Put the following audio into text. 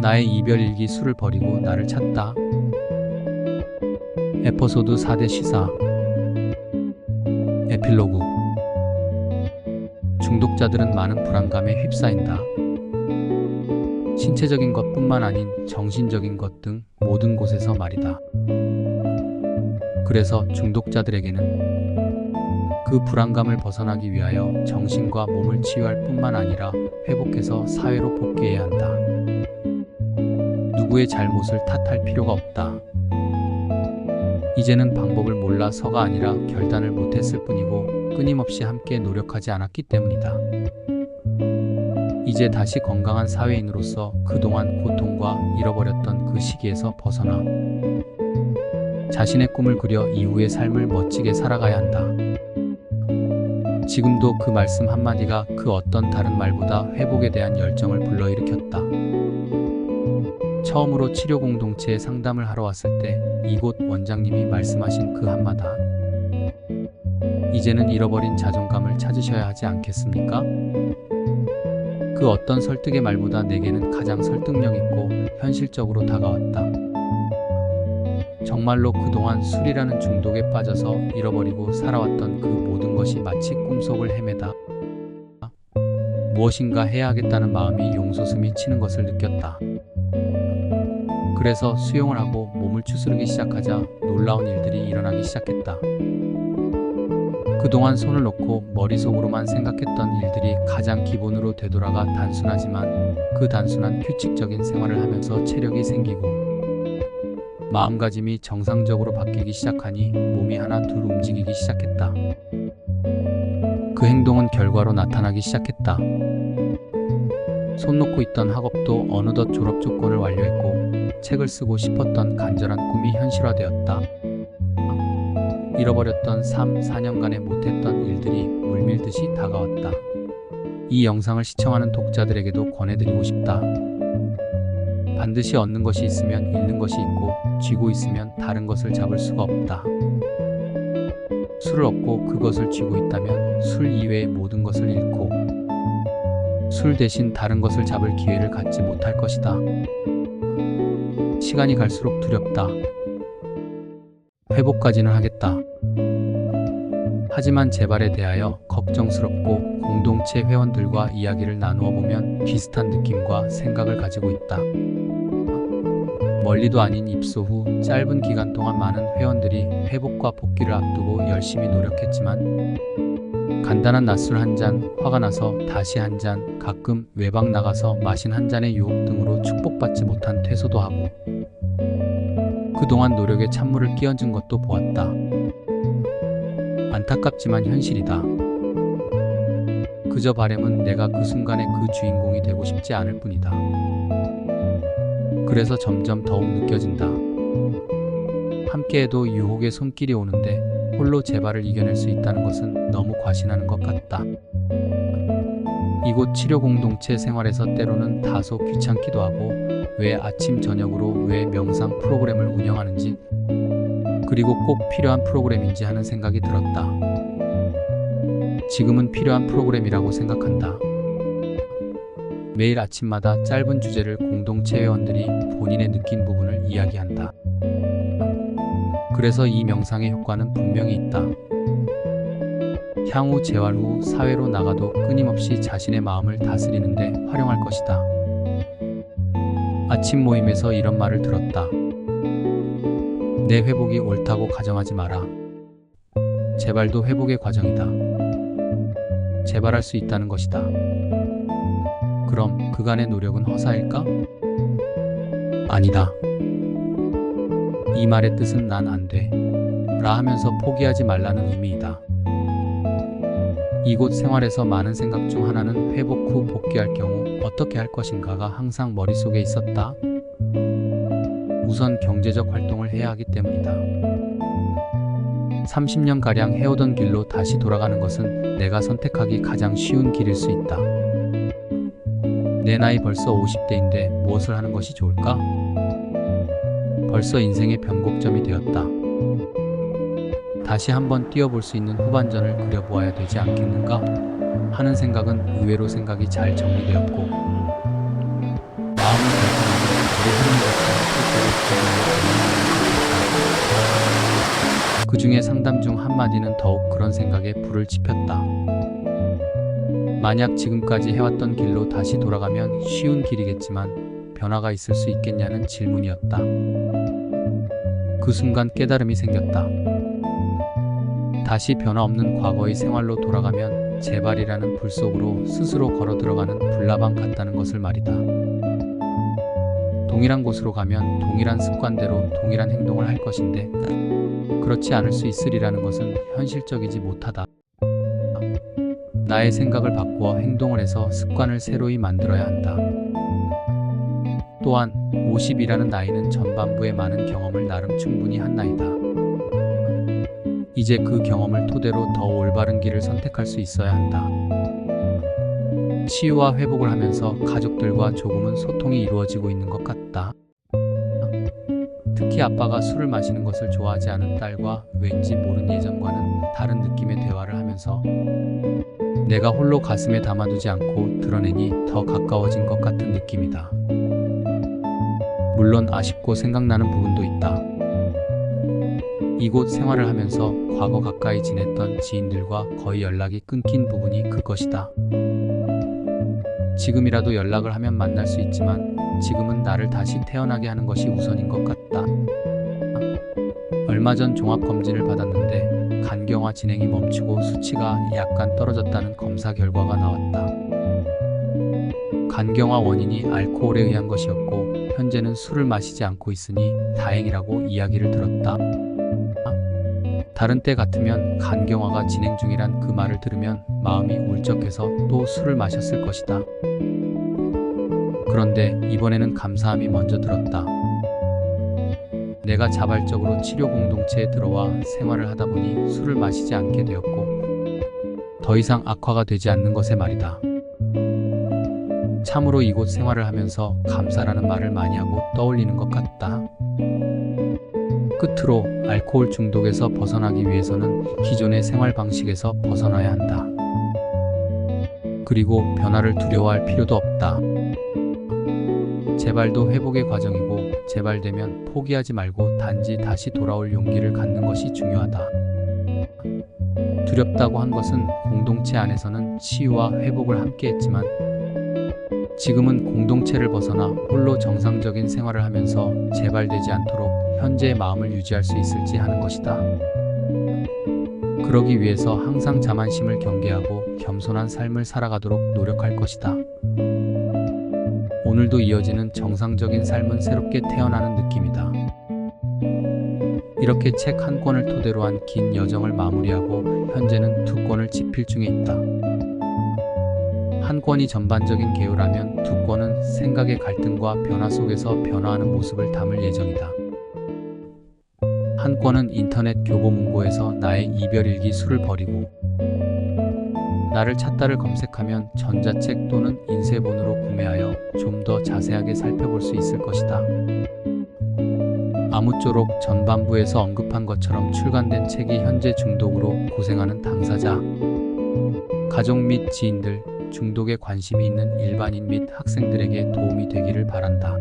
나의 이별 일기 술을 버리고 나를 찾다. 에피소드 4대 시사. 에필로그. 중독자들은 많은 불안감에 휩싸인다. 신체적인 것뿐만 아닌 정신적인 것 등 모든 곳에서 말이다. 그래서 중독자들에게는 그 불안감을 벗어나기 위하여 정신과 몸을 치유할 뿐만 아니라 회복해서 사회로 복귀해야 한다. 누구의 잘못을 탓할 필요가 없다. 이제는 방법을 몰라서가 아니라 결단을 못했을 뿐이고 끊임없이 함께 노력하지 않았기 때문이다. 이제 다시 건강한 사회인으로서 그동안 고통과 잃어버렸던 그 시기에서 벗어나 자신의 꿈을 그려 이후의 삶을 멋지게 살아가야 한다. 지금도 그 말씀 한마디가 그 어떤 다른 말보다 회복에 대한 열정을 불러일으켰다. 처음으로 치료 공동체에 상담을 하러 왔을 때 이곳 원장님이 말씀하신 그 한마디. 이제는 잃어버린 자존감을 찾으셔야 하지 않겠습니까? 그 어떤 설득의 말보다 내게는 가장 설득력 있고 현실적으로 다가왔다. 정말로 그동안 술이라는 중독에 빠져서 잃어버리고 살아왔던 그 모든 것이 마치 꿈속을 헤매다 무엇인가 해야 하겠다는 마음이 용솟음이 치는 것을 느꼈다. 그래서 수용을 하고 몸을 추스르기 시작하자 놀라운 일들이 일어나기 시작했다. 그동안 손을 놓고 머릿속으로만 생각했던 일들이 가장 기본으로 되돌아가 단순하지만 그 단순한 규칙적인 생활을 하면서 체력이 생기고 마음가짐이 정상적으로 바뀌기 시작하니 몸이 하나 둘 움직이기 시작했다. 그 행동은 결과로 나타나기 시작했다. 손 놓고 있던 학업도 어느덧 졸업 조건을 완료했고 책을 쓰고 싶었던 간절한 꿈이 현실화되었다. 잃어버렸던 3, 4년간에 못했던 일들이 물밀듯이 다가왔다. 이 영상을 시청하는 독자들에게도 권해드리고 싶다. 반드시 얻는 것이 있으면 잃는 것이 있고 쥐고 있으면 다른 것을 잡을 수가 없다. 술을 얻고 그것을 쥐고 있다면 술 이외의 모든 것을 잃고 술 대신 다른 것을 잡을 기회를 갖지 못할 것이다. 시간이 갈수록 두렵다. 회복까지는 하겠다. 하지만 재발에 대하여 걱정스럽고 공동체 회원들과 이야기를 나누어 보면 비슷한 느낌과 생각을 가지고 있다. 멀리도 아닌 입소 후 짧은 기간 동안 많은 회원들이 회복과 복귀를 앞두고 열심히 노력했지만 간단한 낮술 한 잔, 화가 나서 다시 한 잔, 가끔 외박 나가서 마신 한 잔의 유혹 등으로 축복받지 못한 퇴소도 하고 그동안 노력에 찬물을 끼얹은 것도 보았다. 안타깝지만 현실이다. 그저 바람은 내가 그 순간의 그 주인공이 되고 싶지 않을 뿐이다. 그래서 점점 더욱 느껴진다. 함께해도 유혹의 손길이 오는데 홀로 재발을 이겨낼 수 있다는 것은 너무 과신하는 것 같다. 이곳 치료 공동체 생활에서 때로는 다소 귀찮기도 하고 왜 아침 저녁으로 왜 명상 프로그램을 운영하는지 그리고 꼭 필요한 프로그램인지 하는 생각이 들었다. 지금은 필요한 프로그램이라고 생각한다. 매일 아침마다 짧은 주제를 공동체 회원들이 본인의 느낀 부분을 이야기한다. 그래서 이 명상의 효과는 분명히 있다. 향후 재활 후 사회로 나가도 끊임없이 자신의 마음을 다스리는데 활용할 것이다. 아침 모임에서 이런 말을 들었다. 내 회복이 옳다고 가정하지 마라. 재발도 회복의 과정이다. 재발할 수 있다는 것이다. 그럼 그간의 노력은 허사일까? 아니다. 이 말의 뜻은 난 안 돼. 라 하면서 포기하지 말라는 의미이다. 이곳 생활에서 많은 생각 중 하나는 회복 후 복귀할 경우 어떻게 할 것인가가 항상 머릿속에 있었다. 우선 경제적 활동을 해야 하기 때문이다. 30년가량 해오던 길로 다시 돌아가는 것은 내가 선택하기 가장 쉬운 길일 수 있다. 내 나이 벌써 50대인데 무엇을 하는 것이 좋을까? 벌써 인생의 변곡점이 되었다. 다시 한번 뛰어볼 수 있는 후반전을 그려보아야 되지 않겠는가? 하는 생각은 의외로 생각이 잘 정리되었고 마음을 결정하고 물에 흐르는 것처럼 실제로 그 중에 상담 중 한마디는 더욱 그런 생각에 불을 지폈다. 만약 지금까지 해왔던 길로 다시 돌아가면 쉬운 길이겠지만 변화가 있을 수 있겠냐는 질문이었다. 그 순간 깨달음이 생겼다. 다시 변화 없는 과거의 생활로 돌아가면 재발이라는 불 속으로 스스로 걸어 들어가는 불나방 같다는 것을 말이다. 동일한 곳으로 가면 동일한 습관대로 동일한 행동을 할 것인데 그렇지 않을 수 있으리라는 것은 현실적이지 못하다. 나의 생각을 바꾸어 행동을 해서 습관을 새로이 만들어야 한다. 또한 50이라는 나이는 전반부의 많은 경험을 나름 충분히 한 나이다. 이제 그 경험을 토대로 더 올바른 길을 선택할 수 있어야 한다. 치유와 회복을 하면서 가족들과 조금은 소통이 이루어지고 있는 것 같다. 특히 아빠가 술을 마시는 것을 좋아하지 않은 딸과 왠지 모른 예전과는 다른 느낌의 대화를 하면서 내가 홀로 가슴에 담아두지 않고 드러내니 더 가까워진 것 같은 느낌이다. 물론 아쉽고 생각나는 부분도 있다. 이곳 생활을 하면서 과거 가까이 지냈던 지인들과 거의 연락이 끊긴 부분이 그것이다. 지금이라도 연락을 하면 만날 수 있지만 지금은 나를 다시 태어나게 하는 것이 우선인 것 같다. 얼마 전 종합검진을 받았는데 간경화 진행이 멈추고 수치가 약간 떨어졌다는 검사 결과가 나왔다. 간경화 원인이 알코올에 의한 것이었고 현재는 술을 마시지 않고 있으니 다행이라고 이야기를 들었다. 다른 때 같으면 간경화가 진행 중이란 그 말을 들으면 마음이 울적해서 또 술을 마셨을 것이다. 그런데 이번에는 감사함이 먼저 들었다. 내가 자발적으로 치료 공동체에 들어와 생활을 하다 보니 술을 마시지 않게 되었고 더 이상 악화가 되지 않는 것에 말이다. 참으로 이곳 생활을 하면서 감사라는 말을 많이 하고 떠올리는 것 같다. 끝으로 알코올 중독에서 벗어나기 위해서는 기존의 생활 방식에서 벗어나야 한다. 그리고 변화를 두려워할 필요도 없다. 재발도 회복의 과정이고 재발되면 포기하지 말고 단지 다시 돌아올 용기를 갖는 것이 중요하다. 두렵다고 한 것은 공동체 안에서는 치유와 회복을 함께 했지만 지금은 공동체를 벗어나 홀로 정상적인 생활을 하면서 재발되지 않도록 현재의 마음을 유지할 수 있을지 하는 것이다. 그러기 위해서 항상 자만심을 경계하고 겸손한 삶을 살아가도록 노력할 것이다. 오늘도 이어지는 정상적인 삶은 새롭게 태어나는 느낌이다. 이렇게 책 한 권을 토대로 한 긴 여정을 마무리하고 현재는 2권을 집필 중에 있다. 한 권이 전반적인 개요라면 2권은 생각의 갈등과 변화 속에서 변화하는 모습을 담을 예정이다. 한 권은 인터넷 교보문고에서 나의 이별일기 수를 버리고 나를 찾다를 검색하면 전자책 또는 인쇄본으로 구매하여 좀 더 자세하게 살펴볼 수 있을 것이다. 아무쪼록 전반부에서 언급한 것처럼 출간된 책이 현재 중독으로 고생하는 당사자, 가족 및 지인들, 중독에 관심이 있는 일반인 및 학생들에게 도움이 되기를 바란다.